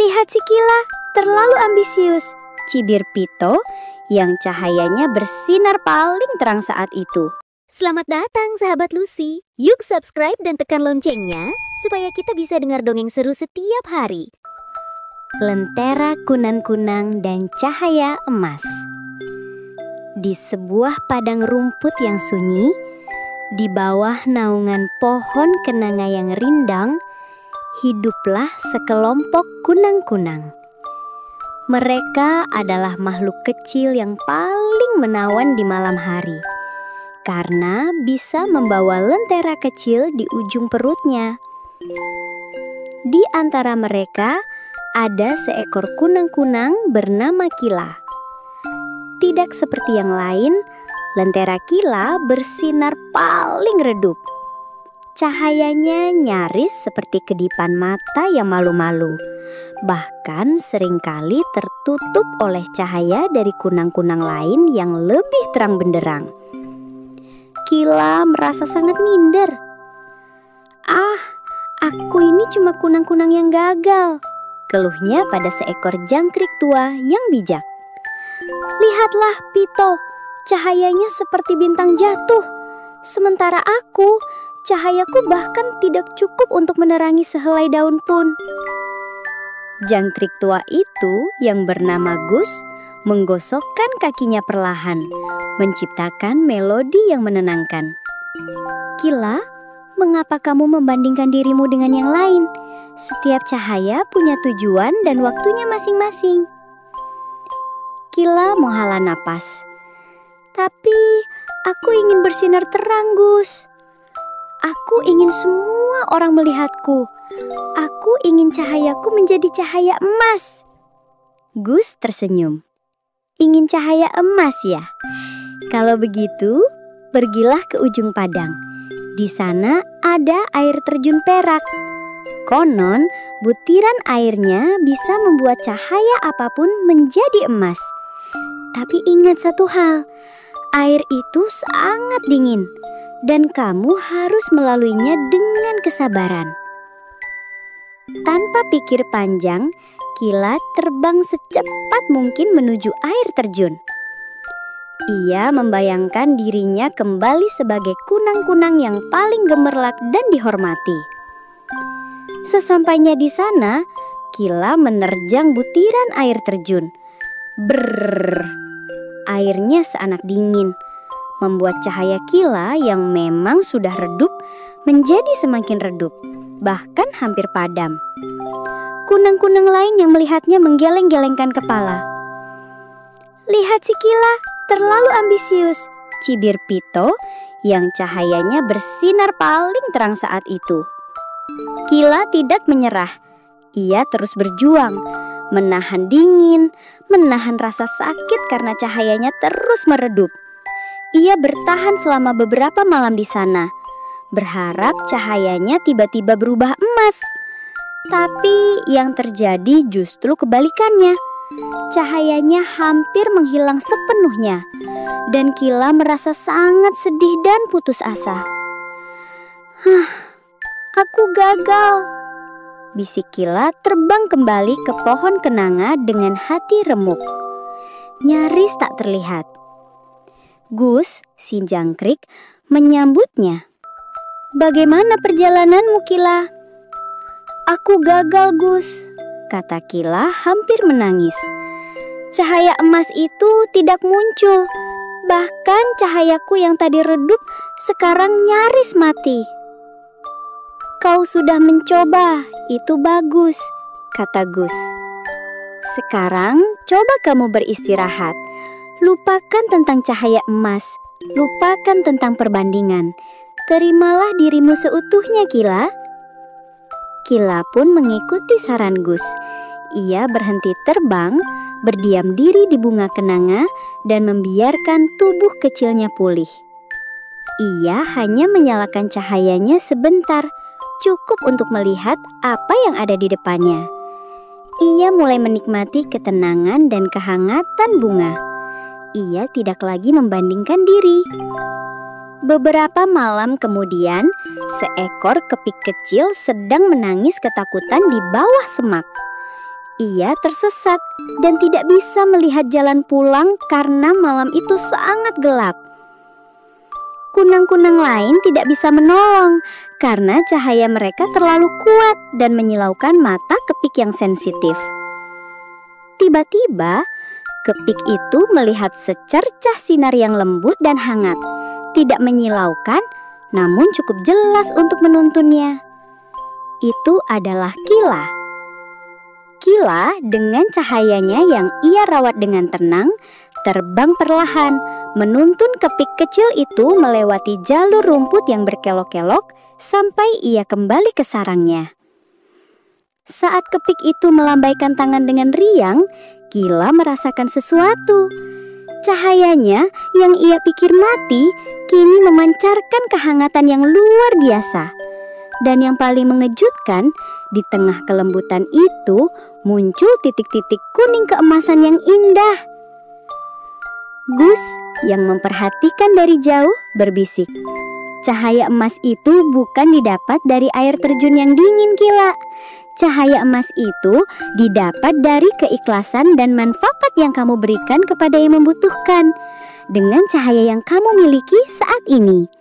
Lihat si Kila, terlalu ambisius, cibir Pito yang cahayanya bersinar paling terang saat itu. Selamat datang sahabat Lucy. Yuk subscribe dan tekan loncengnya supaya kita bisa dengar dongeng seru setiap hari. Lentera kunang-kunang dan cahaya emas. Di sebuah padang rumput yang sunyi, di bawah naungan pohon kenanga yang rindang, hiduplah sekelompok kunang-kunang. Mereka adalah makhluk kecil yang paling menawan di malam hari, karena bisa membawa lentera kecil di ujung perutnya. Di antara mereka ada seekor kunang-kunang bernama Kila. Tidak seperti yang lain, lentera Kila bersinar paling redup. Cahayanya nyaris seperti kedipan mata yang malu-malu, bahkan seringkali tertutup oleh cahaya dari kunang-kunang lain yang lebih terang benderang. Kila merasa sangat minder. Aku ini cuma kunang-kunang yang gagal, keluhnya pada seekor jangkrik tua yang bijak. Lihatlah Pito, cahayanya seperti bintang jatuh. Sementara aku, cahayaku bahkan tidak cukup untuk menerangi sehelai daun pun. Jangkrik tua itu yang bernama Gus menggosokkan kakinya perlahan, menciptakan melodi yang menenangkan. Kila, mengapa kamu membandingkan dirimu dengan yang lain? Setiap cahaya punya tujuan dan waktunya masing-masing. Kila menghela napas. Tapi aku ingin bersinar terang, Gus. Aku ingin semua orang melihatku. Aku ingin cahayaku menjadi cahaya emas. Gus tersenyum. Ingin cahaya emas ya? Kalau begitu, pergilah ke ujung padang. Di sana ada air terjun perak. Konon, butiran airnya bisa membuat cahaya apapun menjadi emas. Tapi ingat satu hal, air itu sangat dingin dan kamu harus melaluinya dengan kesabaran. Tanpa pikir panjang, Kila terbang secepat mungkin menuju air terjun. Ia membayangkan dirinya kembali sebagai kunang-kunang yang paling gemerlap dan dihormati. Sesampainya di sana, Kila menerjang butiran air terjun. Brrrr, airnya seanak dingin, membuat cahaya Kila yang memang sudah redup menjadi semakin redup, bahkan hampir padam. Kunang-kunang lain yang melihatnya menggeleng-gelengkan kepala. Lihat si Kila, terlalu ambisius, cibir Pito yang cahayanya bersinar paling terang saat itu. Kila tidak menyerah. Ia terus berjuang, menahan dingin, menahan rasa sakit karena cahayanya terus meredup. Ia bertahan selama beberapa malam di sana, berharap cahayanya tiba-tiba berubah emas. Tapi yang terjadi justru kebalikannya. Cahayanya hampir menghilang sepenuhnya, dan Kila merasa sangat sedih dan putus asa. Aku gagal, bisik Kila terbang kembali ke pohon kenanga dengan hati remuk. Nyaris tak terlihat. Gus, si jangkrik, menyambutnya. Bagaimana perjalananmu, Kila? Aku gagal, Gus, kata Kila hampir menangis. Cahaya emas itu tidak muncul. Bahkan cahayaku yang tadi redup sekarang nyaris mati. Kau sudah mencoba, itu bagus, kata Gus. Sekarang coba kamu beristirahat. Lupakan tentang cahaya emas, lupakan tentang perbandingan. Terimalah dirimu seutuhnya, Kila. Kila pun mengikuti saran Gus. Ia berhenti terbang, berdiam diri di bunga kenanga, dan membiarkan tubuh kecilnya pulih. Ia hanya menyalakan cahayanya sebentar, cukup untuk melihat apa yang ada di depannya. Ia mulai menikmati ketenangan dan kehangatan bunga. Ia tidak lagi membandingkan diri. Beberapa malam kemudian, seekor kepik kecil sedang menangis ketakutan di bawah semak. Ia tersesat dan tidak bisa melihat jalan pulang karena malam itu sangat gelap. Kunang-kunang lain tidak bisa menolong karena cahaya mereka terlalu kuat dan menyilaukan mata Kepik yang sensitif. Tiba-tiba, Kepik itu melihat secercah sinar yang lembut dan hangat, tidak menyilaukan, namun cukup jelas untuk menuntunnya. Itu adalah Kila. Kila dengan cahayanya yang ia rawat dengan tenang, terbang perlahan, menuntun Kepik kecil itu melewati jalur rumput yang berkelok-kelok sampai ia kembali ke sarangnya. Saat Kepik itu melambaikan tangan dengan riang, Kila merasakan sesuatu. Cahayanya yang ia pikir mati kini memancarkan kehangatan yang luar biasa. Dan yang paling mengejutkan, di tengah kelembutan itu muncul titik-titik kuning keemasan yang indah. Gus yang memperhatikan dari jauh berbisik, "Cahaya emas itu bukan didapat dari air terjun yang dingin, Kila. Cahaya emas itu didapat dari keikhlasan dan manfaat yang kamu berikan kepada yang membutuhkan. Dengan cahaya yang kamu miliki saat ini."